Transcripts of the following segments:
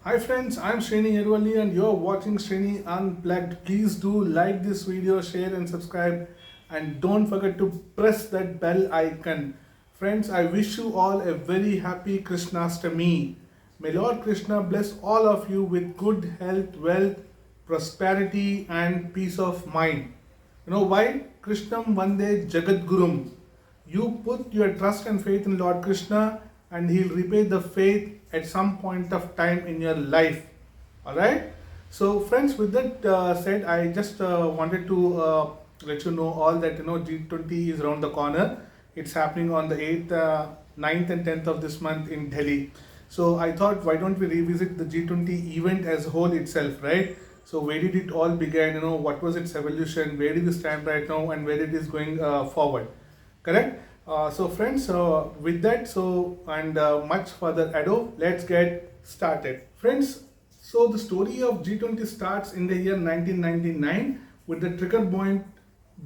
Hi friends, I'm Srini Erwali and you're watching Srini Unplugged. Please do like this video, share and subscribe, and don't forget to press that bell icon. Friends, I wish you all a very happy Krishnastami. May Lord Krishna bless all of you with good health, wealth, prosperity and peace of mind. You know why? Krishnam Vande Jagat Gurum. You put your trust and faith in Lord Krishna and He'll repay the faith at some point of time in your life. Alright? So friends, with that said, I just wanted to let you know all that G20 is around the corner. It's happening on the 8th, 9th and 10th of this month in Delhi. So I thought, why don't we revisit the G20 event as a whole itself, right? So where did it all begin? What was its evolution? Where do we stand right now, and where it is going forward? Correct. So friends, with that, and much further ado, let's get started. Friends, so the story of G20 starts in the year 1999 with the trigger point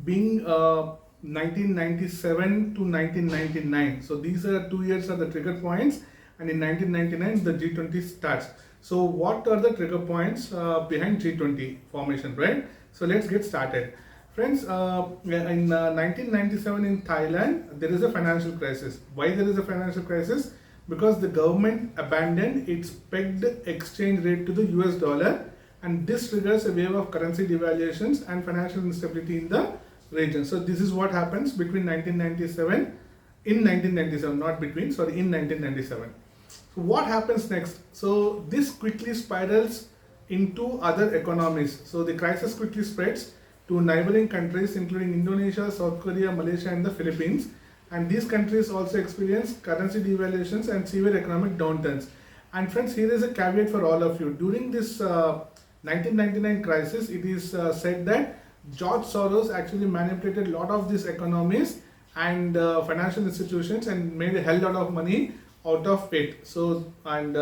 being 1997 to 1999. So these are 2 years are the trigger points, and in 1999 the G20 starts. So what are the trigger points behind G20 formation, right? So let's get started. Friends, in 1997 in Thailand, there is a financial crisis. Why there is a financial crisis? Because the government abandoned its pegged exchange rate to the US dollar, and this triggers a wave of currency devaluations and financial instability in the region. So this is what happens between 1997, in 1997, not between, sorry, in 1997. So what happens next? So this quickly spirals into other economies. So the crisis quickly spreads to neighboring countries including Indonesia, South Korea, Malaysia and the Philippines. And these countries also experience currency devaluations and severe economic downturns. And friends, here is a caveat for all of you. During this 1999 crisis, it is said that George Soros actually manipulated a lot of these economies and financial institutions and made a hell lot of money out of it. So, and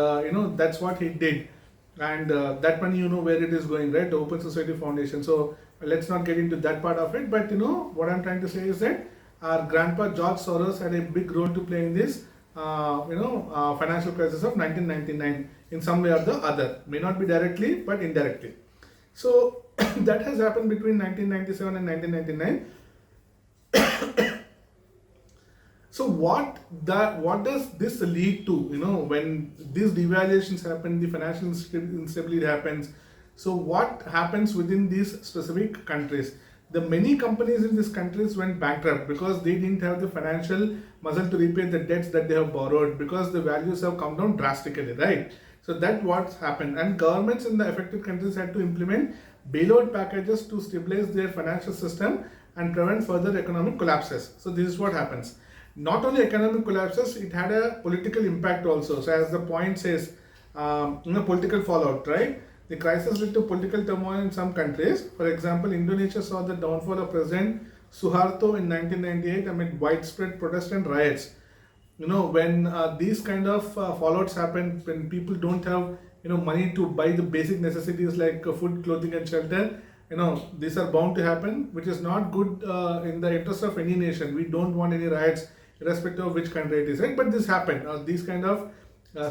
that's what he did. And that money, where it is going, right? The Open Society Foundation. So let's not get into that part of it. But what I'm trying to say is that our grandpa George Soros had a big role to play in this, financial crisis of 1999 in some way or the other. May not be directly, but indirectly. So that has happened between 1997 and 1999. So what does this lead to? When these devaluations happen, the financial instability happens. So what happens within these specific countries? The many companies in these countries went bankrupt because they didn't have the financial muscle to repay the debts that they have borrowed, because the values have come down drastically, right? So that's what's happened, and governments in the affected countries had to implement bailout packages to stabilize their financial system and prevent further economic collapses. So this is what happens. Not only economic collapses, it had a political impact also. So as the point says, political fallout, right? The crisis led to political turmoil in some countries. For example, Indonesia saw the downfall of President Suharto in 1998 amid widespread protests and riots. When these kind of fallouts happen, when people don't have money to buy the basic necessities like food, clothing and shelter, these are bound to happen, which is not good in the interest of any nation. We don't want any riots irrespective of which country it is, right? But this happened. These kind of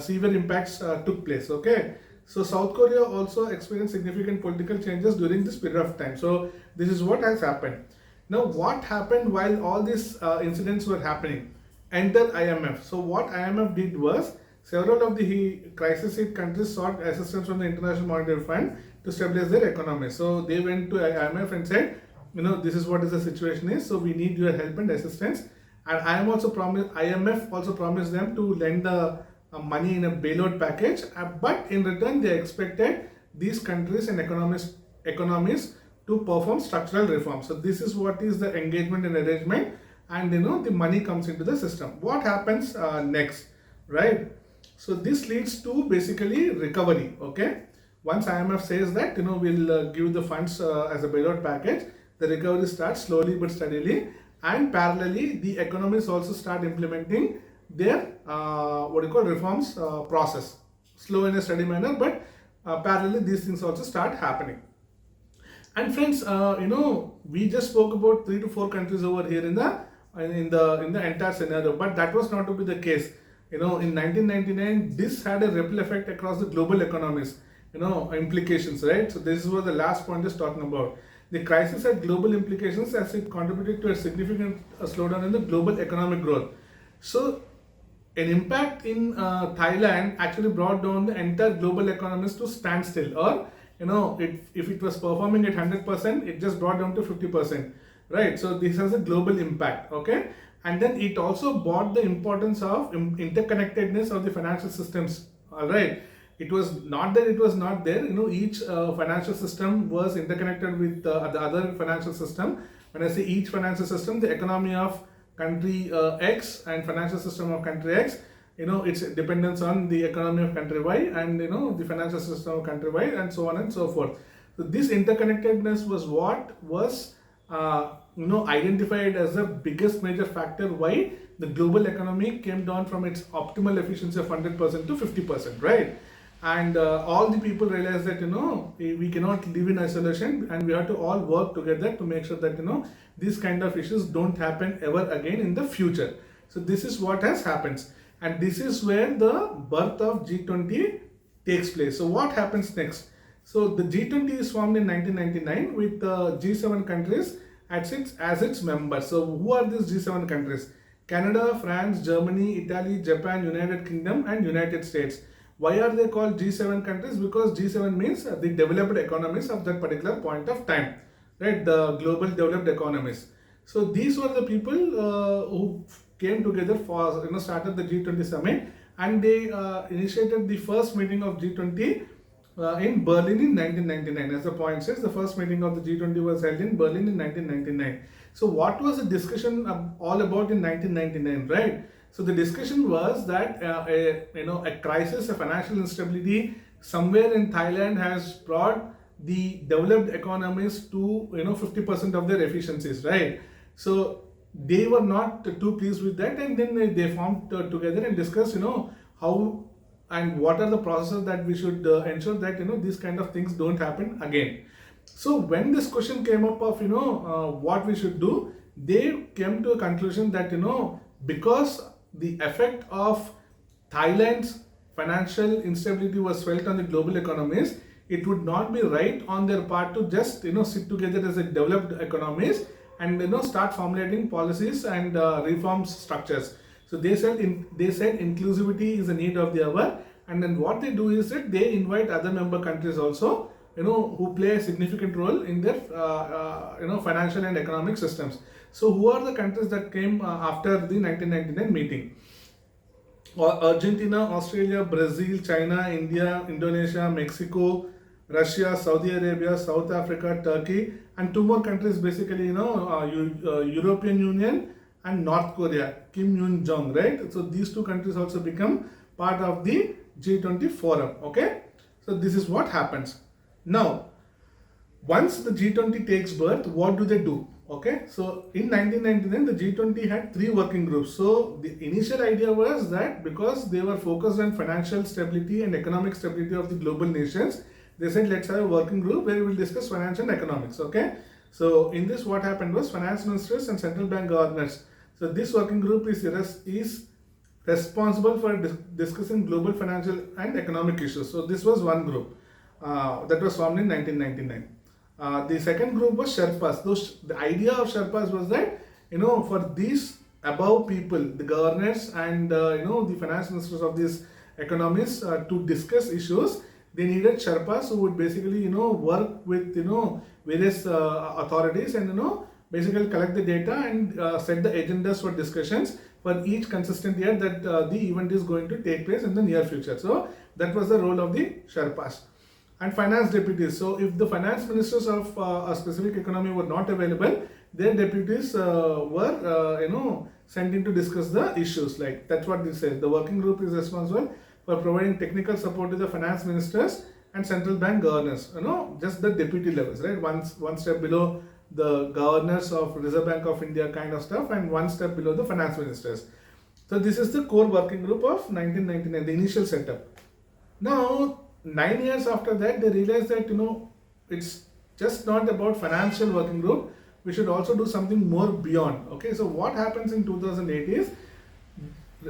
severe impacts took place. Okay. So South Korea also experienced significant political changes during this period of time. So this is what has happened. Now, what happened while all these incidents were happening? Enter IMF. So what IMF did was, several of the crisis hit countries sought assistance from the International Monetary Fund to stabilize their economy. So they went to IMF and said, this is what is the situation is. So we need your help and assistance. And IMF also promised them to lend the money in a bailout package, but in return they expected these countries and economies to perform structural reforms. So this is what is the engagement and arrangement, and the money comes into the system. What happens next, right? So this leads to basically recovery. Okay, once IMF says that we'll give the funds as a bailout package, the recovery starts slowly but steadily, and parallelly the economies also start implementing their reforms process, slow in a steady manner, but parallelly these things also start happening. And friends, we just spoke about 3 to 4 countries over here in the entire scenario, but that was not to be the case. in 1999, this had a ripple effect across the global economies, implications, right? So this was the last point just talking about. The crisis had global implications as it contributed to a significant slowdown in the global economic growth. So an impact in Thailand actually brought down the entire global economies to standstill, or if it was performing at 100%, it just brought down to 50%, right? So this has a global impact, okay? And then it also brought the importance of interconnectedness of the financial systems, all right? It was not that it was not there, each financial system was interconnected with the other financial system. When I say each financial system, the economy of country X and financial system of country X, its dependence on the economy of country Y, and the financial system of country Y, and so on and so forth. So this interconnectedness was what was identified as the biggest major factor why the global economy came down from its optimal efficiency of 100% to 50%, right? And all the people realized that we cannot live in isolation, and we have to all work together to make sure that these kind of issues don't happen ever again in the future. So this is what has happened, and this is where the birth of G20 takes place. So what happens next? So the G20 is formed in 1999 with G7 countries as its members. So who are these G7 countries? Canada, France, Germany, Italy, Japan, United Kingdom, and United States. Why are they called G7 countries? Because G7 means the developed economies of that particular point of time, right? The global developed economies. So these were the people who came together for started the G20 summit, and they initiated the first meeting of G20 in Berlin in 1999. As the point says, the first meeting of the G20 was held in Berlin in 1999. So what was the discussion all about in 1999, right? So the discussion was that a crisis, a financial instability somewhere in Thailand has brought the developed economies to 50% of their efficiencies, right? So they were not too pleased with that, and then they formed together and discussed how and what are the processes that we should ensure that these kind of things don't happen again. So when this question came up of what we should do, they came to a conclusion that because the effect of Thailand's financial instability was felt on the global economies, it would not be right on their part to just sit together as a developed economies and start formulating policies and reform structures. So they said inclusivity is a need of the hour, and then what they do is that they invite other member countries also who play a significant role in their financial and economic systems. So who are the countries that came after the 1999 meeting? Argentina, Australia, Brazil, China, India, Indonesia, Mexico, Russia, Saudi Arabia, South Africa, Turkey, and two more countries basically, European Union and North Korea, Kim Yoon Jong, right? So these two countries also become part of the G20 forum, okay? So this is what happens. Now, once the G20 takes birth, what do they do? Okay, so in 1999, the G20 had 3 working groups. So the initial idea was that because they were focused on financial stability and economic stability of the global nations, they said let's have a working group where we will discuss finance and economics. Okay, so in this, what happened was finance ministers and central bank governors. So this working group is responsible for discussing global financial and economic issues. So this was one group that was formed in 1999. The second group was Sherpas. The idea of Sherpas was that for these above people, the governors and the finance ministers of these economies to discuss issues, they needed Sherpas who would basically work with various authorities and basically collect the data and set the agendas for discussions for each consistent year that the event is going to take place in the near future. So that was the role of the Sherpas. And finance deputies. So if the finance ministers of a specific economy were not available, their deputies were sent in to discuss the issues. Like that's what they said. The working group is responsible for providing technical support to the finance ministers and central bank governors. Just the deputy levels, right? One step below the governors of Reserve Bank of India kind of stuff, and one step below the finance ministers. So this is the core working group of 1999, the initial setup. Now, 9 years after that, they realized that it's just not about financial working group. We should also do something more beyond. Okay, so what happens in 2008 is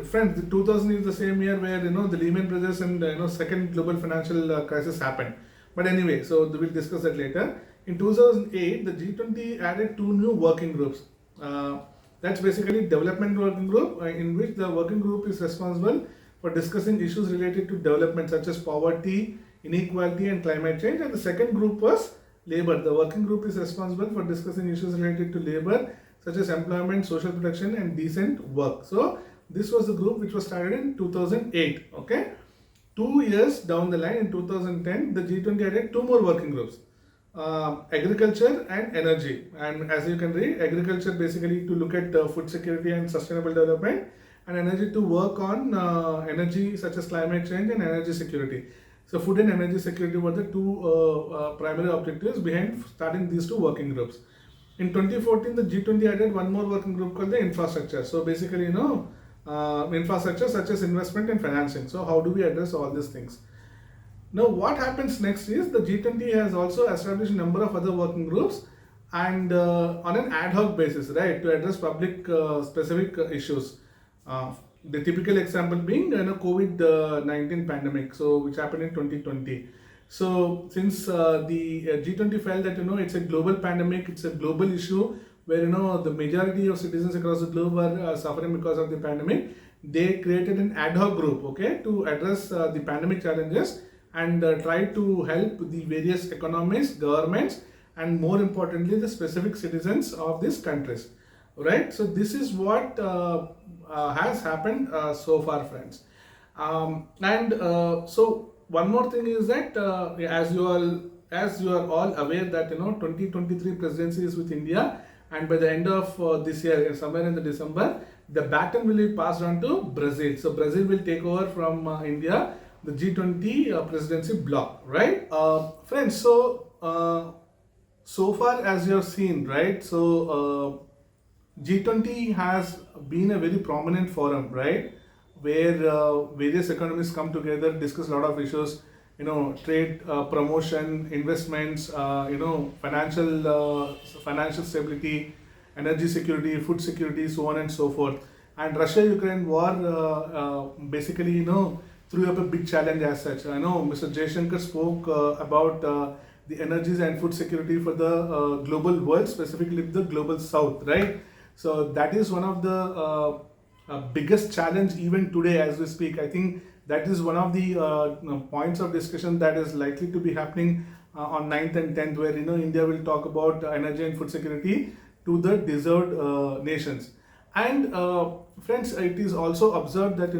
Friends, the 2000 is the same year where the Lehman Brothers and second global financial crisis happened. But anyway, so we'll discuss that later. In 2008, the G20 added two new working groups. Uh, that's basically development working group, in which the working group is responsible for discussing issues related to development such as poverty, inequality, and climate change. And the second group was labor. The working group is responsible for discussing issues related to labor such as employment, social protection, and decent work. So this was the group which was started in 2008. Okay, 2 years down the line in 2010, the G20 added two more working groups, agriculture and energy. And as you can read, agriculture basically to look at food security and sustainable development, and energy to work on energy such as climate change and energy security. So food and energy security were the two primary objectives behind starting these two working groups. In 2014, the G20 added one more working group called the infrastructure. So basically, infrastructure such as investment and financing. So how do we address all these things? Now, what happens next is the G20 has also established a number of other working groups, and on an ad hoc basis, right, to address public specific issues. The typical example being COVID-19 pandemic, so which happened in 2020. So since the G20 felt that it's a global pandemic, it's a global issue where the majority of citizens across the globe are suffering because of the pandemic, they created an ad hoc group, okay, to address the pandemic challenges and try to help the various economies, governments, and more importantly the specific citizens of these countries, right? So this is what has happened so far, friends. So one more thing is that as you are all aware that 2023 presidency is with India, and by the end of this year, somewhere in the December, the baton will be passed on to Brazil. So Brazil will take over from India, the G20 presidency bloc, right? Friends, so far as you have seen, right? So G20 has been a very prominent forum, right? Where various economies come together, discuss a lot of issues, trade, promotion, investments, financial stability, energy security, food security, so on and so forth. And Russia-Ukraine war basically, threw up a big challenge as such. I know Mr. Jaishankar spoke about the energies and food security for the global world, specifically the global south, right? So that is one of the biggest challenge even today as we speak. I think that is one of the points of discussion that is likely to be happening on 9th and 10th, where India will talk about energy and food security to the deserved nations. And friends, it is also observed that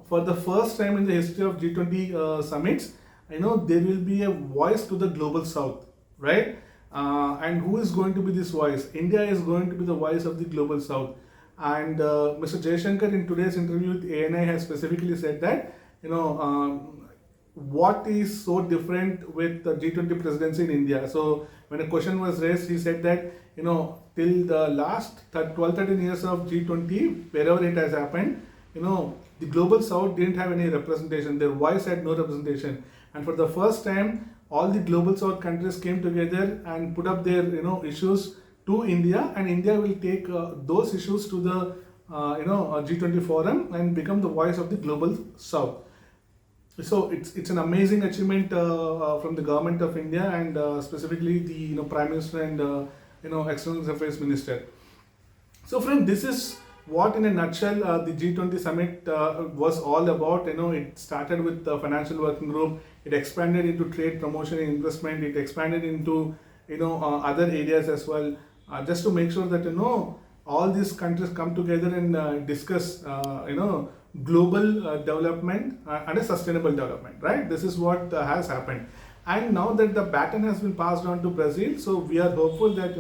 for the first time in the history of G20 summits, there will be a voice to the global south, right? And who is going to be this voice? India is going to be the voice of the global south. And Mr. Jaishankar in today's interview with ANI has specifically said that, what is so different with the G20 presidency in India? So when a question was raised, he said that, till the last 12-13 years of G20, wherever it has happened, the global south didn't have any representation. Their voice had no representation. And for the first time, all the global south countries came together and put up their, issues to India, and India will take those issues to the G20 forum and become the voice of the global south. So it's an amazing achievement from the government of India, and specifically the Prime Minister and External Affairs Minister. So friend, this is what in a nutshell the G20 summit was all about. It started with the financial working group, it expanded into trade promotion and investment, it expanded into other areas as well, just to make sure that all these countries come together and discuss global development and a sustainable development, right? This is what has happened. And now that the baton has been passed on to Brazil, so we are hopeful that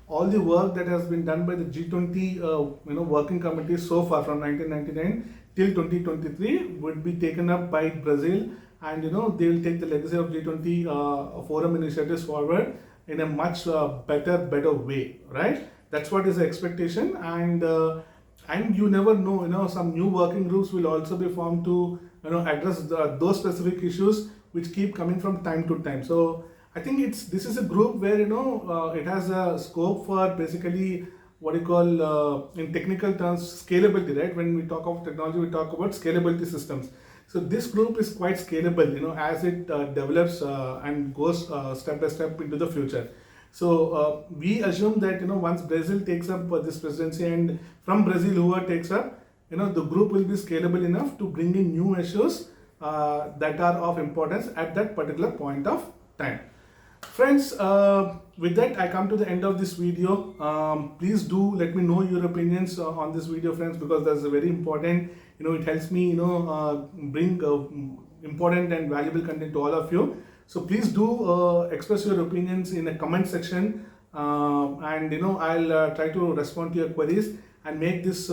all the work that has been done by the G20 working committee so far from 1999 till 2023 would be taken up by Brazil, and they will take the legacy of G20 forum initiatives forward in a much better way, right? That's what is the expectation. And you never know, some new working groups will also be formed to address those specific issues which keep coming from time to time. So I think this is a group where it has a scope for basically what you call in technical terms scalability, right? When we talk of technology, we talk about scalability systems. So this group is quite scalable, as it develops and goes step by step into the future. So we assume that once Brazil takes up this presidency, and from Brazil whoever takes up, the group will be scalable enough to bring in new issues that are of importance at that particular point of time. Friends, with that I come to the end of this video. Please do let me know your opinions on this video, friends, because that's very important. It helps me bring important and valuable content to all of you. So please do express your opinions in a comment section, and I'll try to respond to your queries and make this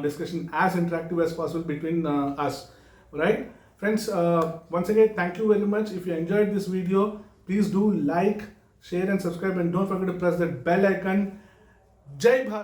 discussion as interactive as possible between us. Right, friends, once again thank you very much. If you enjoyed this video, please do like, share and subscribe, and don't forget to press that bell icon. Jai Bharat.